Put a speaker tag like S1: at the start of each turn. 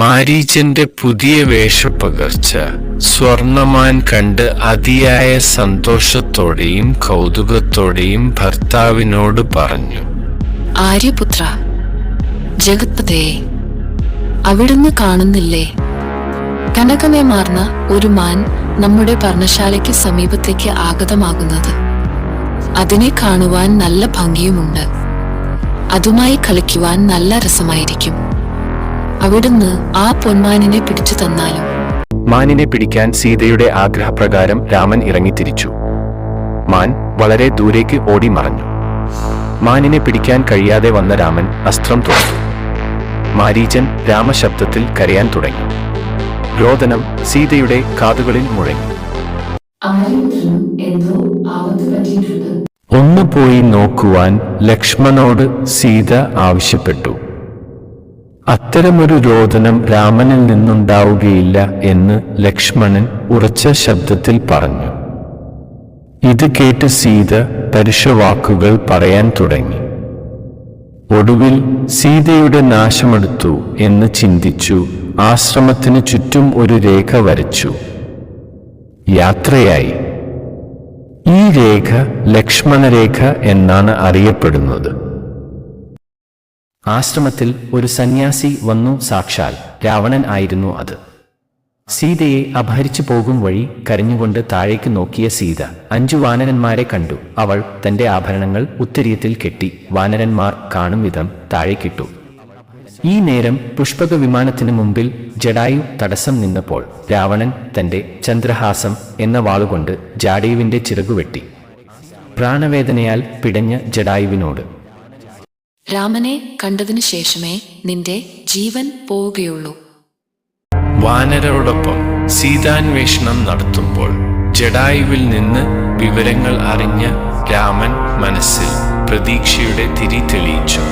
S1: മാരീചന്റെ പുതിയ വേഷപ്പകർച്ച സ്വർണമാൻ കണ്ട് അതിയായ സന്തോഷത്തോടെയും കൗതുകത്തോടെയും ഭർത്താവിനോട് പറഞ്ഞു,
S2: ആര്യപുത്ര, ജഗത്പതയെ, അവിടുന്ന് കാണുന്നില്ലേ? കനകമയമാർന്ന ഒരു മാൻ നമ്മുടെ പർണശാലയ്ക്ക് സമീപത്തേക്ക് ആഗതമാകുന്നത്. അതിനെ കാണുവാൻ നല്ല ഭംഗിയുമുണ്ട്. അതുമായി കളിക്കുവാൻ നല്ല രസമായിരിക്കും. അവിടുന്ന് ആ പൊന്മാനിനെ പിടിച്ചു തന്നാലും.
S3: മാനിനെ പിടിക്കാൻ സീതയുടെ ആഗ്രഹപ്രകാരം രാമൻ ഇറങ്ങിത്തിരിച്ചു. മാൻ വളരെ ദൂരേക്ക് ഓടി മറഞ്ഞു. മാനിനെ പിടിക്കാൻ കഴിയാതെ വന്ന രാമൻ അസ്ത്രം തുറന്നു. മാരീചൻ രാമശബ്ദത്തിൽ കരയാൻ തുടങ്ങി. രോദനം സീതയുടെ കാതുകളിൽ മുഴങ്ങി. ഒന്ന് പോയി നോക്കുവാൻ ലക്ഷ്മണനോട് സീത ആവശ്യപ്പെട്ടു. അത്തരമൊരു രോദനം രാമനിൽ നിന്നുണ്ടാവുകയില്ല എന്ന് ലക്ഷ്മണൻ ഉറച്ച ശബ്ദത്തിൽ പറഞ്ഞു. ഇത് കേട്ട് സീത പരുഷവാക്കുകൾ പറയാൻ തുടങ്ങി. ഒടുവിൽ സീതയുടെ നാശമെടുത്തു എന്ന് ചിന്തിച്ചു ആശ്രമത്തിന് ചുറ്റും ഒരു രേഖ വരച്ചു. യാത്രയായി. ഈ രേഖ ലക്ഷ്മണരേഖ എന്നാണ് അറിയപ്പെടുന്നത്. ആശ്രമത്തിൽ ഒരു സന്യാസി വന്നു. സാക്ഷാൽ രാവണൻ ആയിരുന്നു അത്. സീതയെ അപഹരിച്ചു പോകും വഴി കരഞ്ഞുകൊണ്ട് താഴേക്ക് നോക്കിയ സീത 5 വാനരന്മാരെ കണ്ടു. അവൾ തന്റെ ആഭരണങ്ങൾ ഉത്തരീയത്തിൽ കെട്ടി വാനരന്മാർ കാണും വിധം താഴേക്കിട്ടു. ഈ നേരം പുഷ്പക വിമാനത്തിന് മുമ്പിൽ ജടായു തടസ്സം നിന്നപ്പോൾ രാവണൻ തന്റെ ചന്ദ്രഹാസം എന്ന വാളുകൊണ്ട് ജടായുവിന്റെ ചിറകുവെട്ടി. പ്രാണവേദനയാൽ പിടഞ്ഞ ജടായുവിനോട്,
S2: രാമനെ കണ്ടതിനു ശേഷമേ നിന്റെ ജീവൻ പോവുകയുള്ളൂ.
S1: വാനരോടൊപ്പം സീതാന്വേഷണം നടത്തുമ്പോൾ ജടായുവിൽ നിന്ന് വിവരങ്ങൾ അറിഞ്ഞ രാമൻ മനസ്സിൽ പ്രതീക്ഷയുടെ തിരി തെളിയിച്ചു.